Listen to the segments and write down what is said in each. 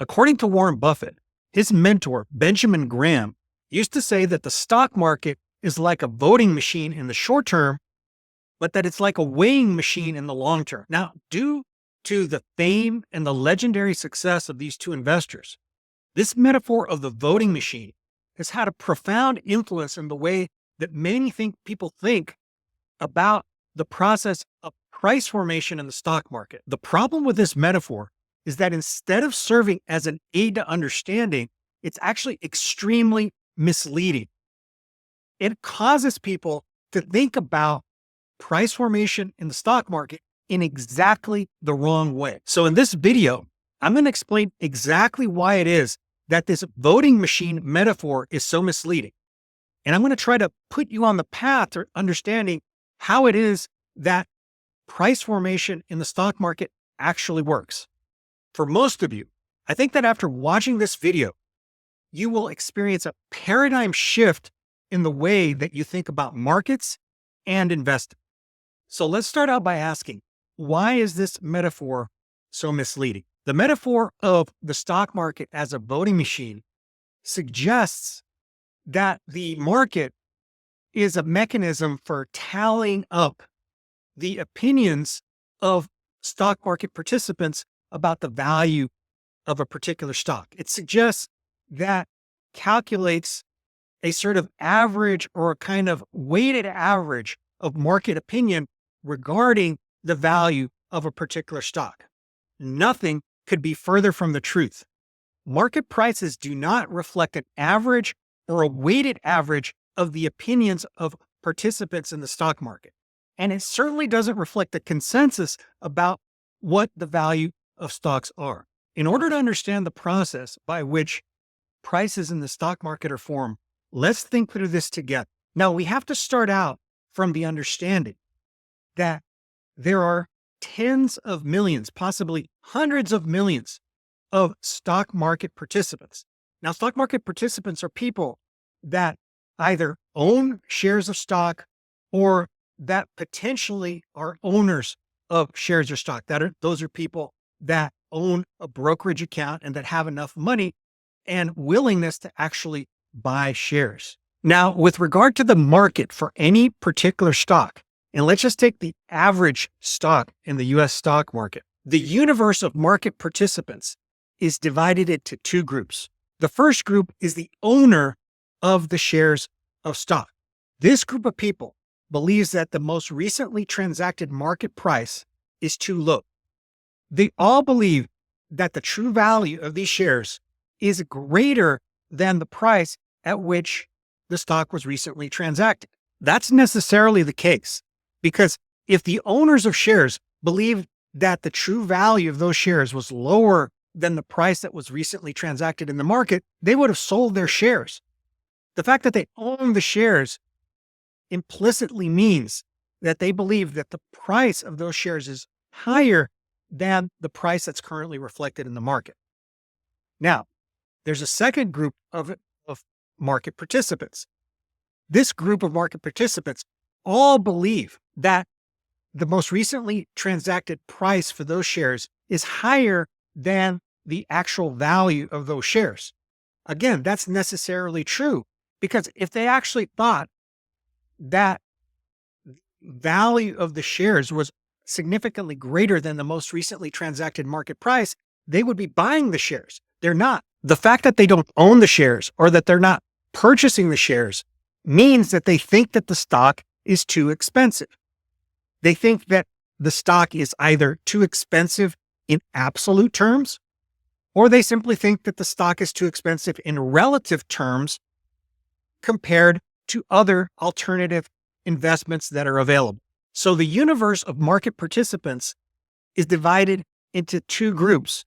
According to Warren Buffett, his mentor, Benjamin Graham, used to say that the stock market is like a voting machine in the short term, but that it's like a weighing machine in the long term. Now, due to the fame and the legendary success of these two investors, this metaphor of the voting machine has had a profound influence in the way that many people think about the process of price formation in the stock market. The problem with this metaphor is that instead of serving as an aid to understanding, it's actually extremely misleading. It causes people to think about price formation in the stock market in exactly the wrong way. So in this video, I'm going to explain exactly why it is that this voting machine metaphor is so misleading. And I'm going to try to put you on the path to understanding how it is that price formation in the stock market actually works. For most of you, I think that after watching this video, you will experience a paradigm shift in the way that you think about markets and investing. So let's start out by asking, why is this metaphor so misleading? The metaphor of the stock market as a voting machine suggests that the market is a mechanism for tallying up the opinions of stock market participants about the value of a particular stock. It suggests that calculates a sort of average or a kind of weighted average of market opinion regarding the value of a particular stock. Nothing could be further from the truth. Market prices do not reflect an average or a weighted average of the opinions of participants in the stock market. And it certainly doesn't reflect a consensus about what the value of stocks are. In order to understand the process by which prices in the stock market are formed, let's think through this together. Now, we have to start out from the understanding that there are tens of millions, possibly hundreds of millions of stock market participants. Now, stock market participants are people that either own shares of stock or that potentially are owners of shares of stock. Those are people that own a brokerage account and that have enough money and willingness to actually buy shares. Now, with regard to the market for any particular stock, and let's just take the average stock in the US stock market, the universe of market participants is divided into two groups. The first group is the owner of the shares of stock. This group of people believes that the most recently transacted market price is too low. They all believe that the true value of these shares is greater than the price at which the stock was recently transacted. That's necessarily the case, because if the owners of shares believe that the true value of those shares was lower than the price that was recently transacted in the market, they would have sold their shares. The fact that they own the shares implicitly means that they believe that the price of those shares is higher than the price that's currently reflected in the market. Now, there's a second group of market participants. This group of market participants all believe that the most recently transacted price for those shares is higher than the actual value of those shares. Again, that's necessarily true, because if they actually thought that value of the shares was significantly greater than the most recently transacted market price, they would be buying the shares. They're not. The fact that they don't own the shares or that they're not purchasing the shares means that they think that the stock is too expensive. They think that the stock is either too expensive in absolute terms, or they simply think that the stock is too expensive in relative terms compared to other alternative investments that are available. So the universe of market participants is divided into two groups.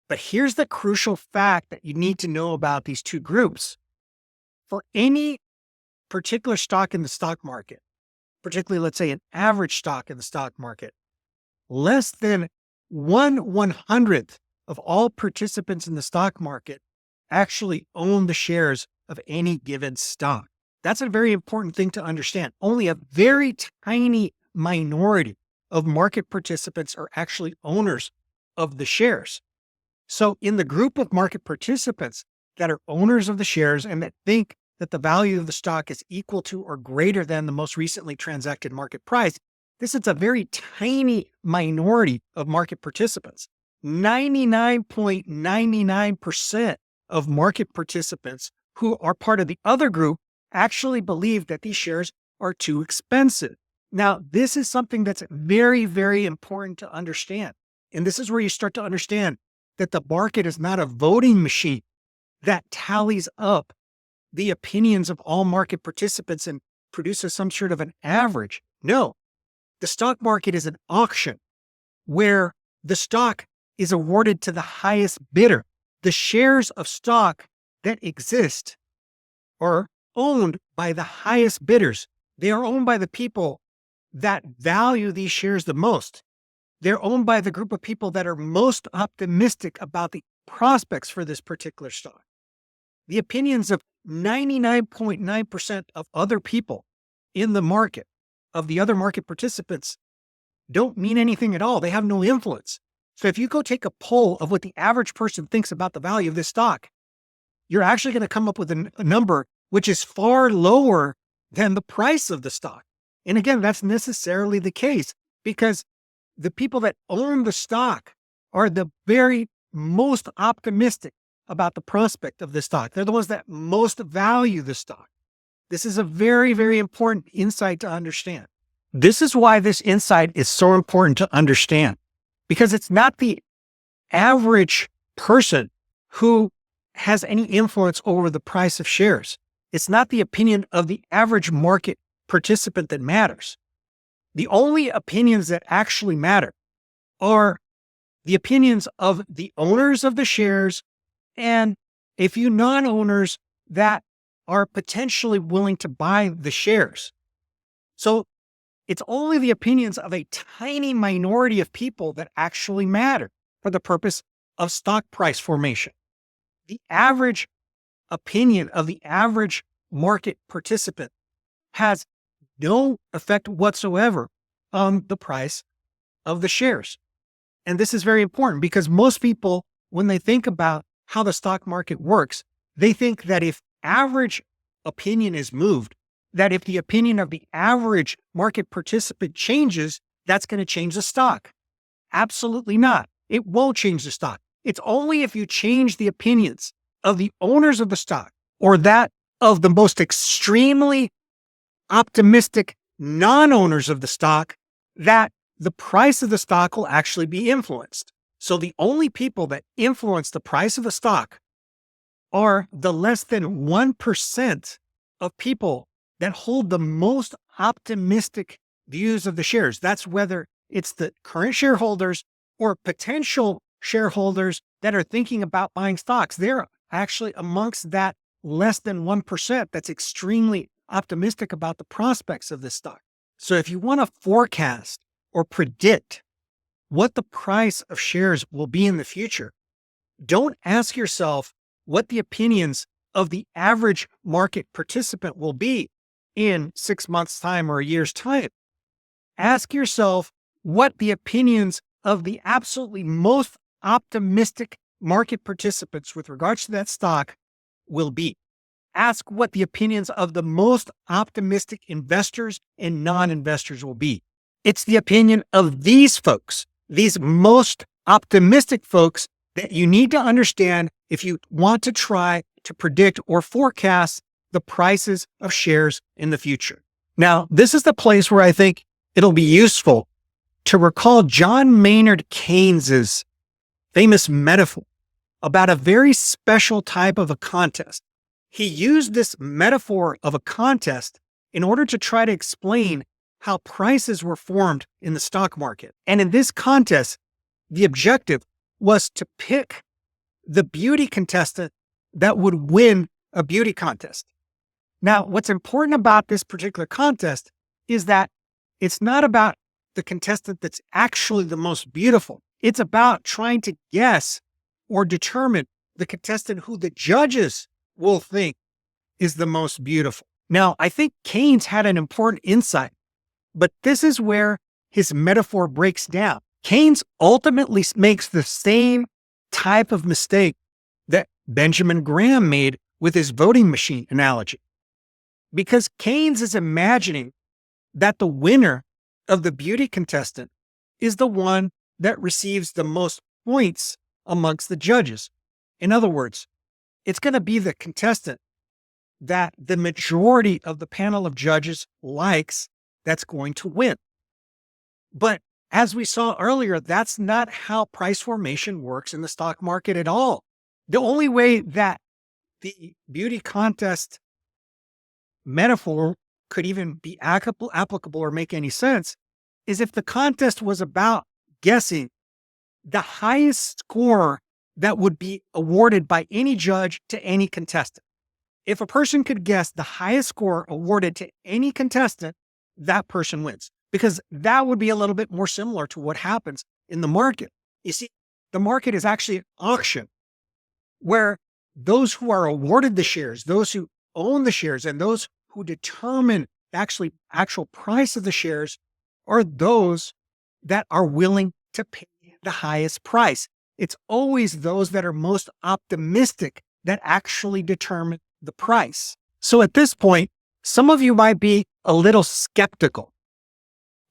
But here's the crucial fact that you need to know about these two groups. For any particular stock in the stock market, particularly, let's say, an average stock in the stock market, less than 1/100th of all participants in the stock market actually own the shares of any given stock. That's a very important thing to understand. Only a very tiny minority of market participants are actually owners of the shares. So in the group of market participants that are owners of the shares and that think that the value of the stock is equal to or greater than the most recently transacted market price, this is a very tiny minority of market participants. 99.99% of market participants who are part of the other group actually believe that these shares are too expensive. Now, this is something that's very, very important to understand. And this is where you start to understand that the market is not a voting machine that tallies up the opinions of all market participants and produces some sort of an average. No, the stock market is an auction where the stock is awarded to the highest bidder. The shares of stock that exist are owned by the highest bidders. They are owned by the people that value these shares the most. They're owned by the group of people that are most optimistic about the prospects for this particular stock. The opinions of 99.9% of other people in the market, of the other market participants, don't mean anything at all. They have no influence. So if you go take a poll of what the average person thinks about the value of this stock, you're actually going to come up with a number which is far lower than the price of the stock. And again, that's necessarily the case because the people that own the stock are the very most optimistic about the prospect of the stock. They're the ones that most value the stock. This is a very, very important insight to understand. This is why this insight is so important to understand, because it's not the average person who has any influence over the price of shares. It's not the opinion of the average market participant that matters. The only opinions that actually matter are the opinions of the owners of the shares and a few non-owners that are potentially willing to buy the shares. So it's only the opinions of a tiny minority of people that actually matter for the purpose of stock price formation. The average opinion of the average market participant has no effect whatsoever on the price of the shares. And this is very important because most people, when they think about how the stock market works, they think that if average opinion is moved, that if the opinion of the average market participant changes, that's going to change the stock. Absolutely not. It won't change the stock. It's only if you change the opinions of the owners of the stock or that of the most extremely optimistic non-owners of the stock that the price of the stock will actually be influenced. So the only people that influence the price of a stock are the less than 1% of people that hold the most optimistic views of the shares. That's whether it's the current shareholders or potential shareholders that are thinking about buying stocks. They're actually amongst that less than 1% that's extremely optimistic about the prospects of this stock. So if you want to forecast or predict what the price of shares will be in the future, don't ask yourself what the opinions of the average market participant will be in 6 months' time or a year's time. Ask yourself what the opinions of the absolutely most optimistic market participants with regards to that stock will be. Ask what the opinions of the most optimistic investors and non-investors will be. It's the opinion of these folks, these most optimistic folks, that you need to understand if you want to try to predict or forecast the prices of shares in the future. Now, this is the place where I think it'll be useful to recall John Maynard Keynes's famous metaphor about a very special type of a contest. He used this metaphor of a contest in order to try to explain how prices were formed in the stock market. And in this contest, the objective was to pick the beauty contestant that would win a beauty contest. Now, what's important about this particular contest is that it's not about the contestant that's actually the most beautiful. It's about trying to guess or determine the contestant who the judges will think is the most beautiful. Now, I think Keynes had an important insight, but this is where his metaphor breaks down. Keynes ultimately makes the same type of mistake that Benjamin Graham made with his voting machine analogy. Because Keynes is imagining that the winner of the beauty contestant is the one that receives the most points amongst the judges. In other words, it's going to be the contestant that the majority of the panel of judges likes that's going to win. But as we saw earlier, that's not how price formation works in the stock market at all. The only way that the beauty contest metaphor could even be applicable or make any sense is if the contest was about guessing the highest score that would be awarded by any judge to any contestant. If a person could guess the highest score awarded to any contestant, that person wins, because that would be a little bit more similar to what happens in the market. You see, the market is actually an auction where those who are awarded the shares, those who own the shares, and those who determine the actual price of the shares are those that are willing to pay the highest price. It's always those that are most optimistic that actually determine the price. So at this point, some of you might be a little skeptical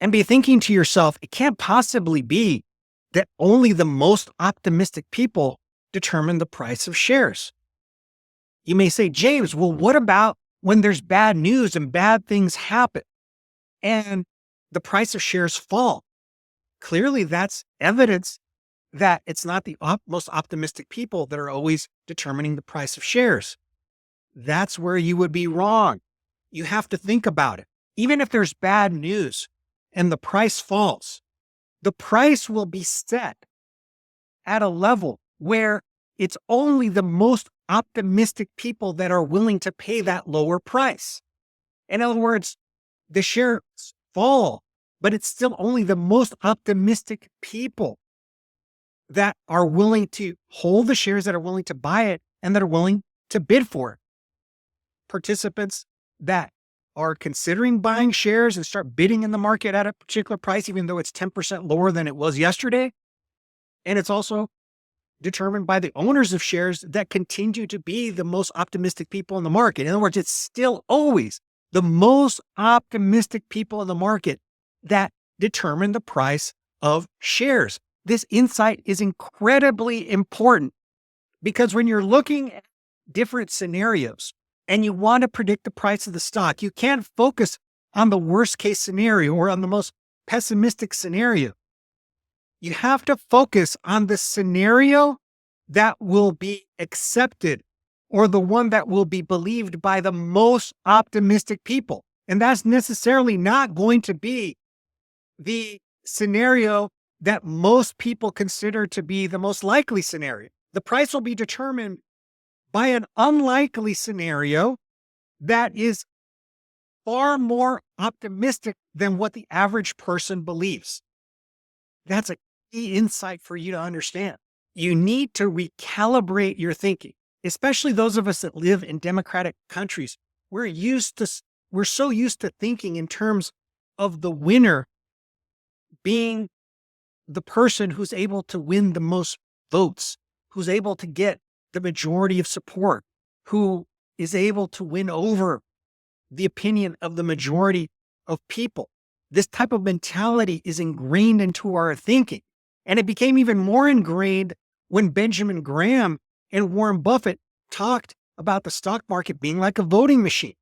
and be thinking to yourself, it can't possibly be that only the most optimistic people determine the price of shares. You may say, James, well, what about when there's bad news and bad things happen and the price of shares fall? Clearly, that's evidence that it's not the most optimistic people that are always determining the price of shares. That's where you would be wrong. You have to think about it. Even if there's bad news and the price falls, the price will be set at a level where it's only the most optimistic people that are willing to pay that lower price. In other words, the shares fall, but it's still only the most optimistic people that are willing to hold the shares, that are willing to buy it, and that are willing to bid for it. Participants that are considering buying shares and start bidding in the market at a particular price, even though it's 10% lower than it was yesterday. And it's also determined by the owners of shares that continue to be the most optimistic people in the market. In other words, it's still always the most optimistic people in the market that determine the price of shares. This insight is incredibly important because when you're looking at different scenarios and you want to predict the price of the stock, you can't focus on the worst case scenario or on the most pessimistic scenario. You have to focus on the scenario that will be accepted or the one that will be believed by the most optimistic people. And that's necessarily not going to be the scenario that most people consider to be the most likely scenario. The price will be determined by an unlikely scenario that is far more optimistic than what the average person believes. That's a key insight for you to understand. You need to recalibrate your thinking, especially those of us that live in democratic countries. We're so used to thinking in terms of the winner being the person who's able to win the most votes, who's able to get the majority of support, who is able to win over the opinion of the majority of people. This type of mentality is ingrained into our thinking. And it became even more ingrained when Benjamin Graham and Warren Buffett talked about the stock market being like a voting machine.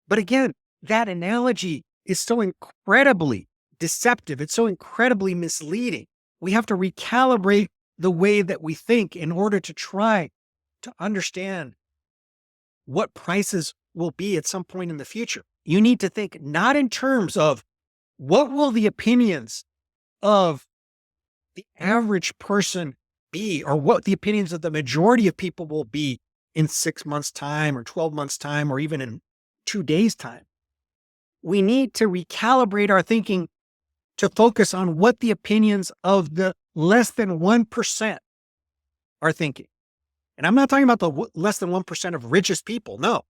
But again, that analogy is so incredibly deceptive. It's so incredibly misleading. We have to recalibrate the way that we think in order to try to understand what prices will be at some point in the future. You need to think not in terms of what will the opinions of the average person be, or what the opinions of the majority of people will be in 6 months' time or 12 months' time, or even in 2 days' time. We need to recalibrate our thinking to focus on what the opinions of the less than 1% are thinking. And I'm not talking about the less than 1% of richest people. No,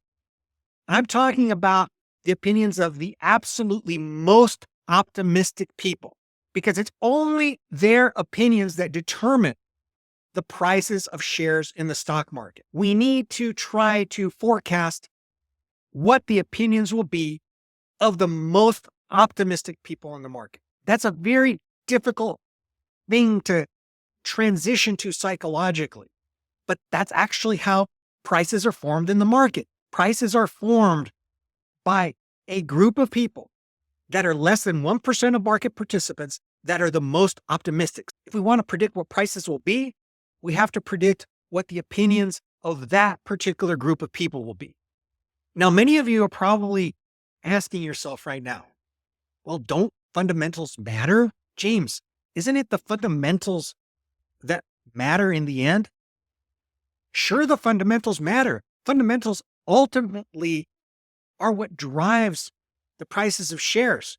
I'm talking about the opinions of the absolutely most optimistic people, because it's only their opinions that determine the prices of shares in the stock market. We need to try to forecast what the opinions will be of the most optimistic people in the market. That's a very difficult thing to transition to psychologically, but that's actually how prices are formed in the market. Prices are formed by a group of people that are less than 1% of market participants that are the most optimistic. If we want to predict what prices will be, we have to predict what the opinions of that particular group of people will be. Now, many of you are probably asking yourself right now, well, don't fundamentals matter? James, isn't it the fundamentals that matter in the end? Sure, the fundamentals matter. Fundamentals ultimately are what drives the prices of shares.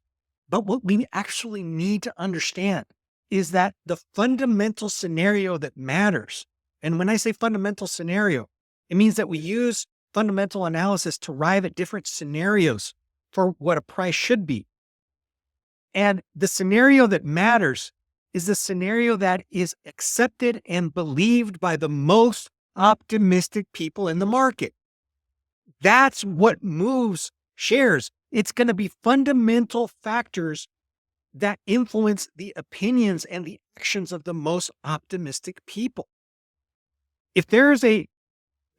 But what we actually need to understand is that the fundamental scenario that matters, and when I say fundamental scenario, it means that we use fundamental analysis to arrive at different scenarios for what a price should be. And the scenario that matters is the scenario that is accepted and believed by the most optimistic people in the market. That's what moves shares. It's going to be fundamental factors that influence the opinions and the actions of the most optimistic people. If there's a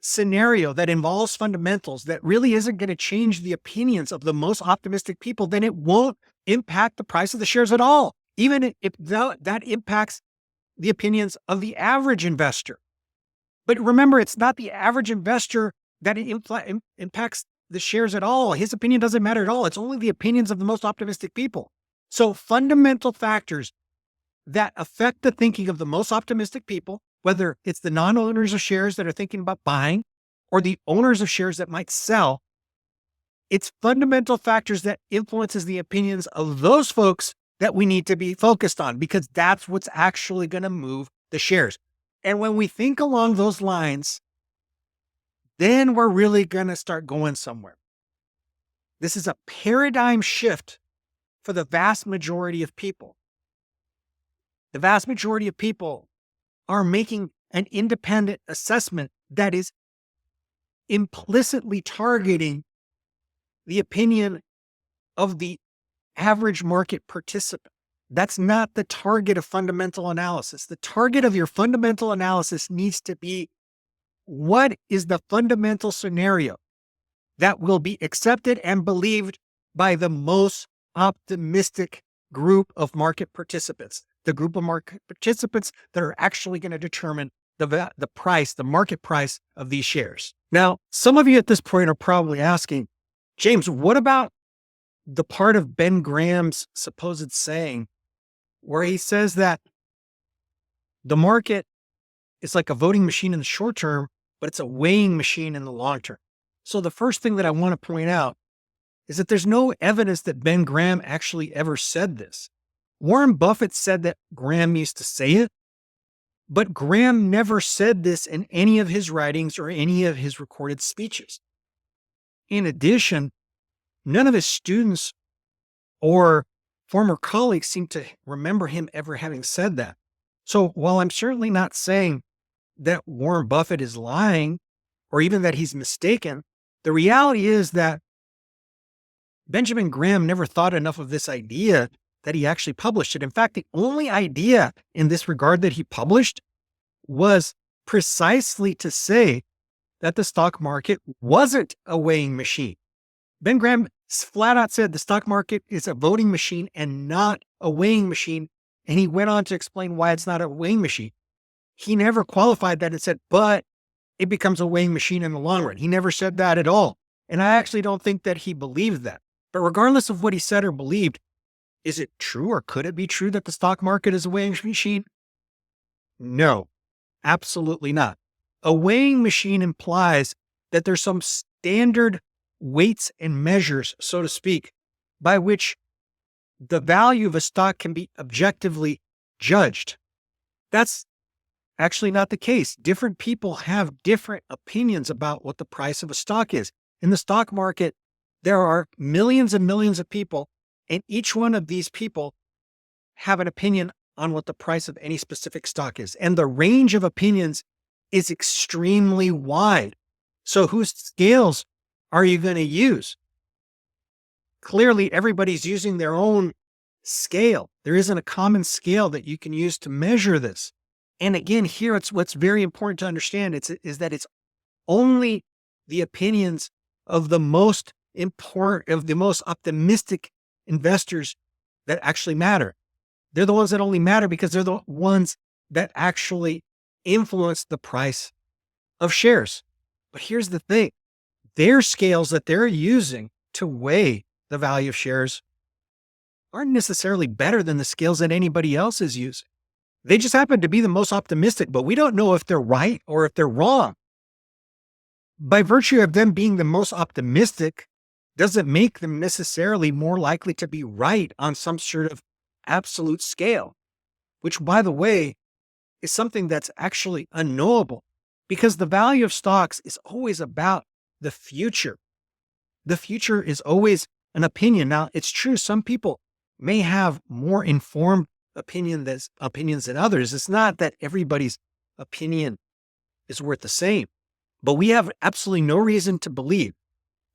scenario that involves fundamentals that really isn't going to change the opinions of the most optimistic people, then it won't impact the price of the shares at all, even if that impacts the opinions of the average investor. But remember, it's not the average investor that impacts the shares at all. His opinion doesn't matter at all. It's only the opinions of the most optimistic people. So fundamental factors that affect the thinking of the most optimistic people, whether it's the non-owners of shares that are thinking about buying or the owners of shares that might sell, it's fundamental factors that influences the opinions of those folks that we need to be focused on, because that's what's actually going to move the shares. And when we think along those lines, then we're really going to start going somewhere. This is a paradigm shift for the vast majority of people. The vast majority of people are making an independent assessment that is implicitly targeting the opinion of the average market participant. That's not the target of fundamental analysis. The target of your fundamental analysis needs to be, what is the fundamental scenario that will be accepted and believed by the most optimistic group of market participants, the group of market participants that are actually going to determine the price, the market price of these shares. Now, some of you at this point are probably asking, James, what about the part of Ben Graham's supposed saying where he says that the market is like a voting machine in the short term, but it's a weighing machine in the long term? So the first thing that I want to point out is that there's no evidence that Ben Graham actually ever said this. Warren Buffett said that Graham used to say it, but Graham never said this in any of his writings or any of his recorded speeches. In addition, none of his students or former colleagues seem to remember him ever having said that. So while I'm certainly not saying that Warren Buffett is lying or even that he's mistaken, the reality is that Benjamin Graham never thought enough of this idea that he actually published it. In fact, the only idea in this regard that he published was precisely to say that the stock market wasn't a weighing machine. Ben Graham flat out said the stock market is a voting machine and not a weighing machine. And he went on to explain why it's not a weighing machine. He never qualified that and said, but it becomes a weighing machine in the long run. He never said that at all. And I actually don't think that he believed that. But regardless of what he said or believed, is it true or could it be true that the stock market is a weighing machine? No, absolutely not. A weighing machine implies that there's some standard weights and measures, so to speak, by which the value of a stock can be objectively judged. That's actually not the case. Different people have different opinions about what the price of a stock is. In the stock market, there are millions and millions of people, and each one of these people have an opinion on what the price of any specific stock is. And the range of opinions is extremely wide. So whose scales are you going to use? Clearly, everybody's using their own scale. There isn't a common scale that you can use to measure this. And again, here it's what's very important to understand is that it's only the opinions of the most important, of the most optimistic investors that actually matter. They're the ones that only matter because they're the ones that actually influence the price of shares. But here's the thing, their scales that they're using to weigh the value of shares aren't necessarily better than the scales that anybody else is using. They just happen to be the most optimistic, but we don't know if they're right or if they're wrong. By virtue of them being the most optimistic, doesn't make them necessarily more likely to be right on some sort of absolute scale, which, by the way, is something that's actually unknowable because the value of stocks is always about the future. The future is always an opinion. Now, it's true, some people may have more informed opinions than others. It's not that everybody's opinion is worth the same, but we have absolutely no reason to believe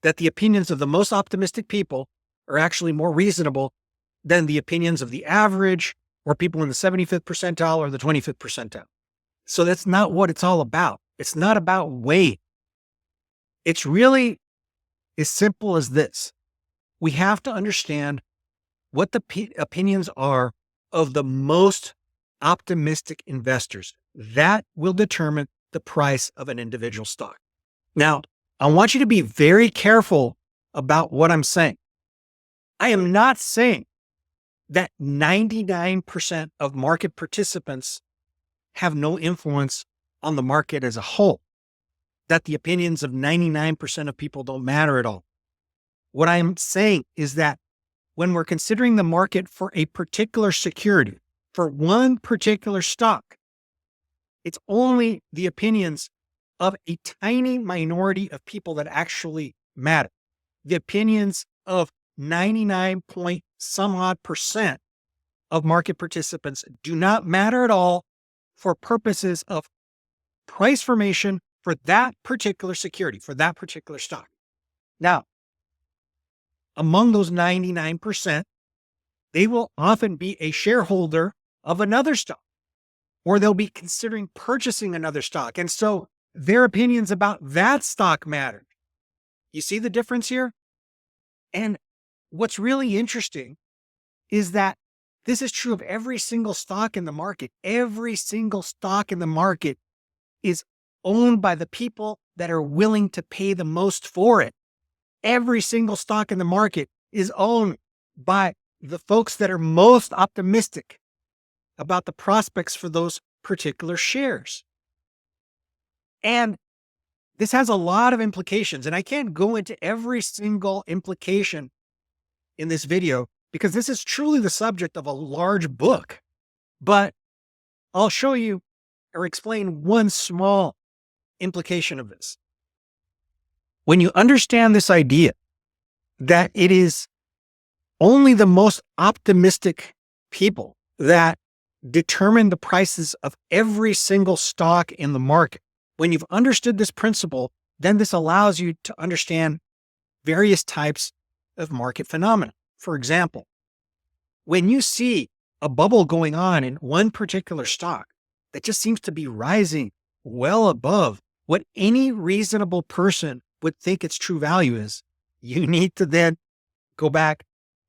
that the opinions of the most optimistic people are actually more reasonable than the opinions of the average or people in the 75th percentile or the 25th percentile. So that's not what it's all about. It's not about weight. It's really as simple as this. We have to understand what the opinions are of the most optimistic investors. That will determine the price of an individual stock. Now, I want you to be very careful about what I'm saying. I am not saying that 99% of market participants have no influence on the market as a whole, that the opinions of 99% of people don't matter at all. What I'm saying is that when we're considering the market for a particular security, for one particular stock, it's only the opinions of a tiny minority of people that actually matter. The opinions of 99 point some odd percent of market participants do not matter at all for purposes of price formation for that particular security, for that particular stock. Now, among those 99%, they will often be a shareholder of another stock, or they'll be considering purchasing another stock. And so their opinions about that stock matter. You see the difference here? And what's really interesting is that this is true of every single stock in the market. Every single stock in the market is owned by the people that are willing to pay the most for it. Every single stock in the market is owned by the folks that are most optimistic about the prospects for those particular shares. And this has a lot of implications, and I can't go into every single implication in this video because this is truly the subject of a large book. But I'll show you or explain one small implication of this. When you understand this idea that it is only the most optimistic people that determine the prices of every single stock in the market, when you've understood this principle, then this allows you to understand various types of market phenomena. For example, when you see a bubble going on in one particular stock that just seems to be rising well above what any reasonable person would think its true value is, you need to then go back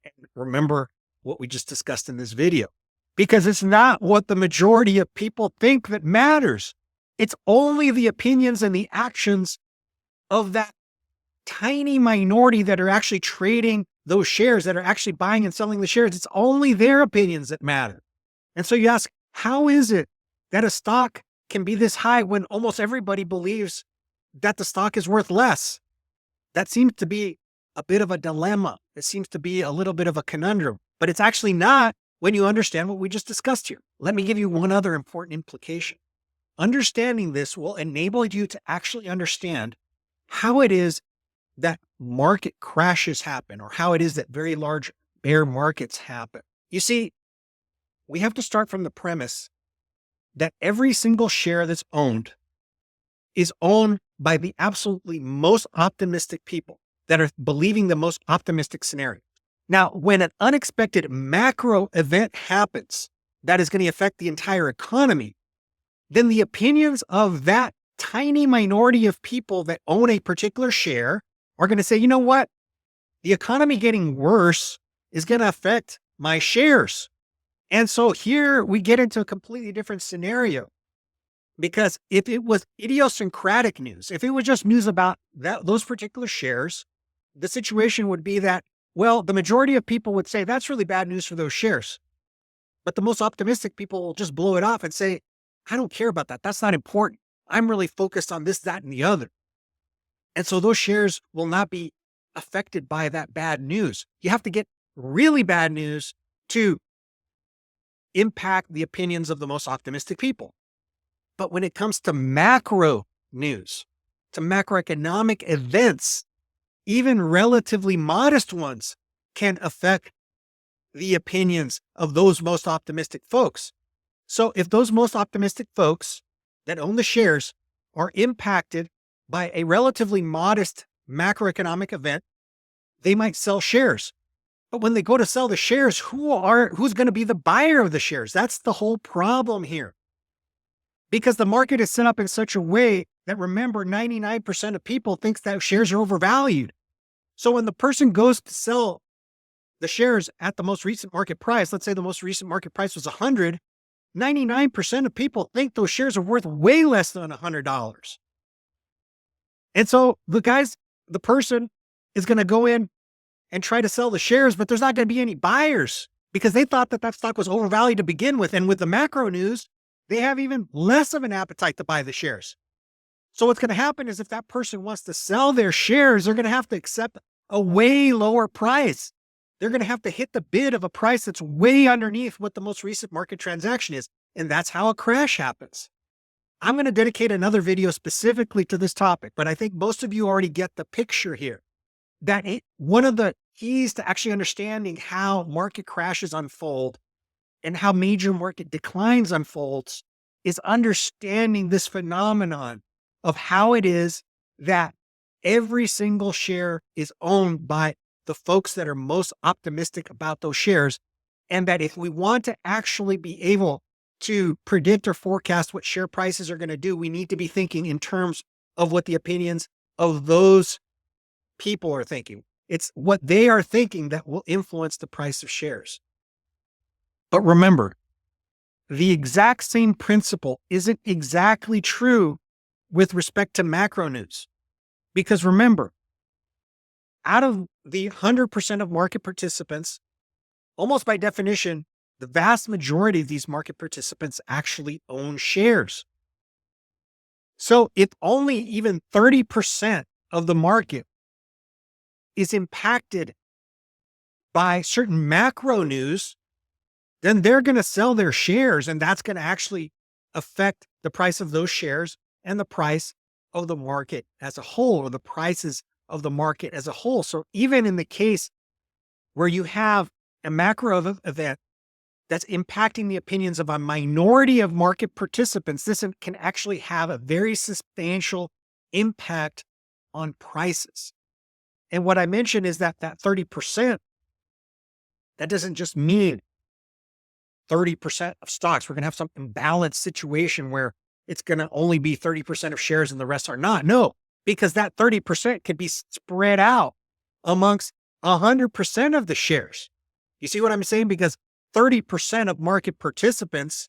and remember what we just discussed in this video, because it's not what the majority of people think that matters. It's only the opinions and the actions of that tiny minority that are actually trading those shares, that are actually buying and selling the shares. It's only their opinions that matter. And so you ask, how is it that a stock can be this high when almost everybody believes that the stock is worth less? That seems to be a bit of a dilemma. It seems to be a little bit of a conundrum, but it's actually not when you understand what we just discussed here. Let me give you one other important implication. Understanding this will enable you to actually understand how it is that market crashes happen, or how it is that very large bear markets happen. You see, we have to start from the premise that every single share that's owned is owned by the absolutely most optimistic people that are believing the most optimistic scenario. Now, when an unexpected macro event happens that is going to affect the entire economy, then the opinions of that tiny minority of people that own a particular share are going to say, you know what? The economy getting worse is going to affect my shares. And so here we get into a completely different scenario. Because if it was idiosyncratic news, if it was just news about those particular shares, the situation would be that, well, the majority of people would say that's really bad news for those shares. But the most optimistic people will just blow it off and say, I don't care about that. That's not important. I'm really focused on this, that, and the other. And so those shares will not be affected by that bad news. You have to get really bad news to impact the opinions of the most optimistic people. But when it comes to macro news, to macroeconomic events, even relatively modest ones can affect the opinions of those most optimistic folks. So if those most optimistic folks that own the shares are impacted by a relatively modest macroeconomic event, they might sell shares. But when they go to sell the shares, who's going to be the buyer of the shares? That's the whole problem here. Because the market is set up in such a way that, remember, 99% of people thinks that shares are overvalued. So when the person goes to sell the shares at the most recent market price, let's say the most recent market price was 100, 99% of people think those shares are worth way less than $100. And so the person is going to go in and try to sell the shares, but there's not going to be any buyers because they thought that stock was overvalued to begin with. And with the macro news, they have even less of an appetite to buy the shares. So what's going to happen is if that person wants to sell their shares, they're going to have to accept a way lower price. They're going to have to hit the bid of a price that's way underneath what the most recent market transaction is. And that's how a crash happens. I'm going to dedicate another video specifically to this topic, but I think most of you already get the picture here. That one of the keys to actually understanding how market crashes unfold and how major market declines unfolds is understanding this phenomenon of how it is that every single share is owned by the folks that are most optimistic about those shares. And that if we want to actually be able to predict or forecast what share prices are going to do, we need to be thinking in terms of what the opinions of those people are thinking. It's what they are thinking that will influence the price of shares. But remember, the exact same principle isn't exactly true with respect to macro news. Because remember, out of the 100% of market participants, almost by definition, the vast majority of these market participants actually own shares. So if only even 30% of the market is impacted by certain macro news, then they're going to sell their shares, and that's going to actually affect the price of those shares and the price of the market as a whole, or the prices of the market as a whole. So even in the case where you have a macro event that's impacting the opinions of a minority of market participants, this can actually have a very substantial impact on prices. And what I mentioned is that 30%, that doesn't just mean 30% of stocks. We're going to have some imbalanced situation where it's going to only be 30% of shares and the rest are not. No, because that 30% could be spread out amongst 100% of the shares. You see what I'm saying? Because 30% of market participants,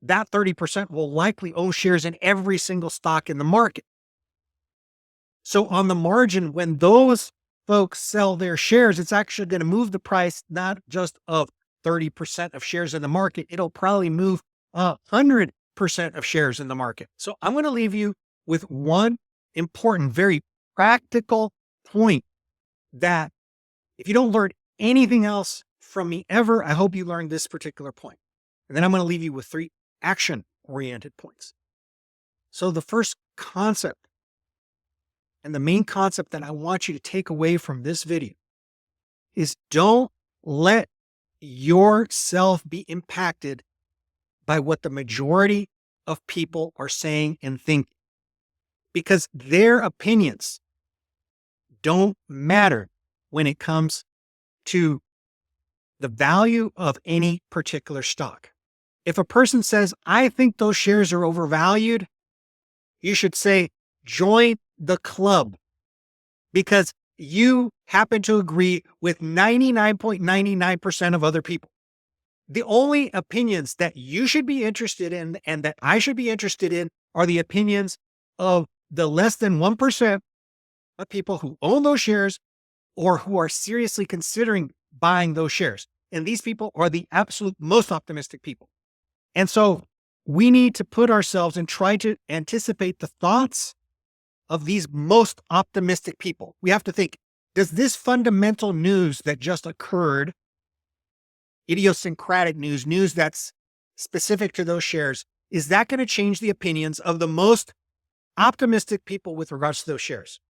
that 30% will likely own shares in every single stock in the market. So on the margin, when those folks sell their shares, it's actually going to move the price not just of 30% of shares in the market, it'll probably move 100% of shares in the market. So I'm going to leave you with one important, very practical point that if you don't learn anything else from me ever, I hope you learned this particular point. And then I'm going to leave you with 3 action-oriented points. So the first concept, and the main concept that I want you to take away from this video, is don't let yourself be impacted by what the majority of people are saying and thinking, because their opinions don't matter when it comes to the value of any particular stock. If a person says, I think those shares are overvalued, you should say, join the club, because you happen to agree with 99.99% of other people. The only opinions that you should be interested in and that I should be interested in are the opinions of the less than 1% of people who own those shares or who are seriously considering buying those shares. And these people are the absolute most optimistic people. And so we need to put ourselves and try to anticipate the thoughts of these most optimistic people. We have to think, does this fundamental news that just occurred, idiosyncratic news that's specific to those shares, is that going to change the opinions of the most optimistic people with regards to those shares?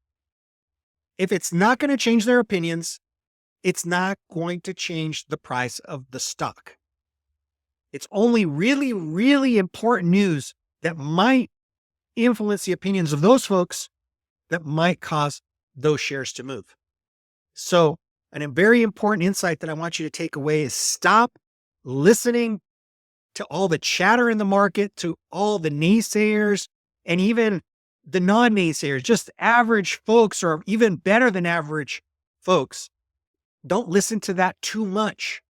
If it's not going to change their opinions, it's not going to change the price of the stock. It's only really, really important news that might influence the opinions of those folks that might cause those shares to move. So, a very important insight that I want you to take away is stop listening to all the chatter in the market, to all the naysayers, and even the non-naysayers, just average folks or even better than average folks. Don't listen to that too much,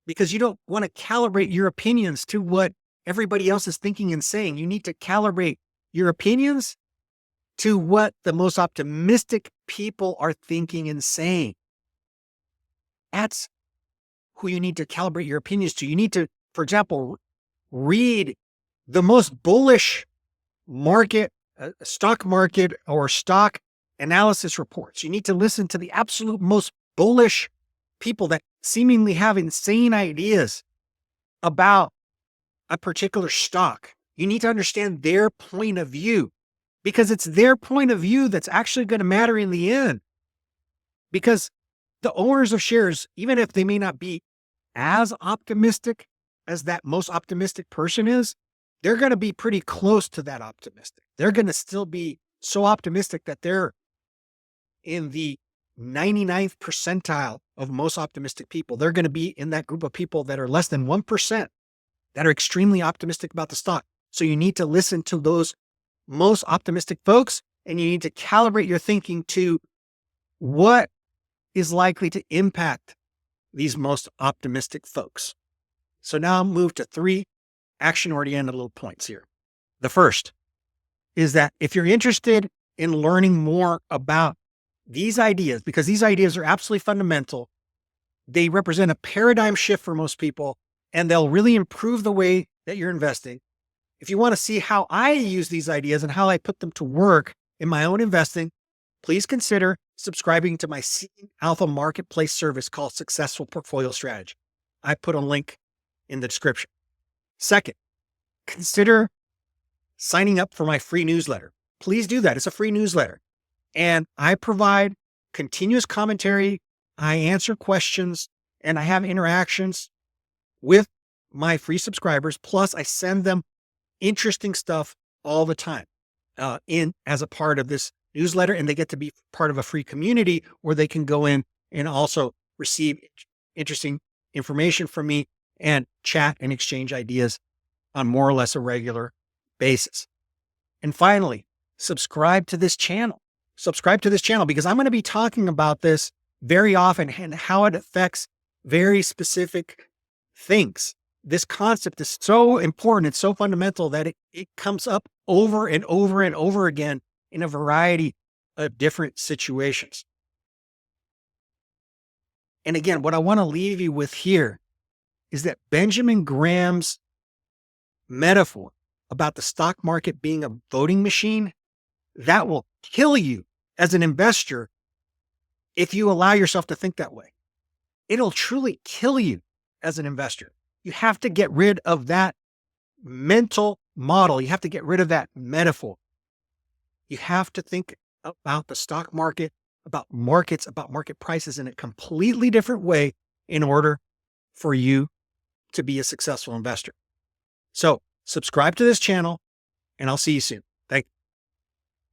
because you don't want to calibrate your opinions to what everybody else is thinking and saying. You need to calibrate your opinions to what the most optimistic people are thinking and saying. That's who you need to calibrate your opinions to. You need to, for example, read the most bullish market, stock market or stock analysis reports. You need to listen to the absolute most bullish people that seemingly have insane ideas about a particular stock. You need to understand their point of view, because it's their point of view that's actually going to matter in the end. Because the owners of shares, even if they may not be as optimistic as that most optimistic person is, they're going to be pretty close to that optimistic. They're going to still be so optimistic that they're in the 99th percentile of most optimistic people. They're going to be in that group of people that are less than 1% that are extremely optimistic about the stock. So you need to listen to those most optimistic folks, and you need to calibrate your thinking to what is likely to impact these most optimistic folks. So now I'll move to 3 action-oriented little points here. The first is that if you're interested in learning more about these ideas, because these ideas are absolutely fundamental, they represent a paradigm shift for most people, and they'll really improve the way that you're investing. If you want to see how I use these ideas and how I put them to work in my own investing, please consider subscribing to my Seed Alpha Marketplace service called Successful Portfolio Strategy. I put a link in the description. Second, consider signing up for my free newsletter. Please do that. It's a free newsletter. And I provide continuous commentary. I answer questions and I have interactions with my free subscribers. Plus, I send them interesting stuff all the time in as a part of this newsletter. And they get to be part of a free community where they can go in and also receive interesting information from me and chat and exchange ideas on more or less a regular basis. And finally, subscribe to this channel. Subscribe to this channel, because I'm going to be talking about this very often and how it affects very specific things. This concept is so important. It's so fundamental that it comes up over and over and over again in a variety of different situations. And again, what I want to leave you with here is that Benjamin Graham's metaphor about the stock market being a voting machine, that will kill you as an investor if you allow yourself to think that way. It'll truly kill you as an investor. You have to get rid of that mental model. You have to get rid of that metaphor. You have to think about the stock market, about markets, about market prices in a completely different way in order for you to be a successful investor. So subscribe to this channel, and I'll see you soon.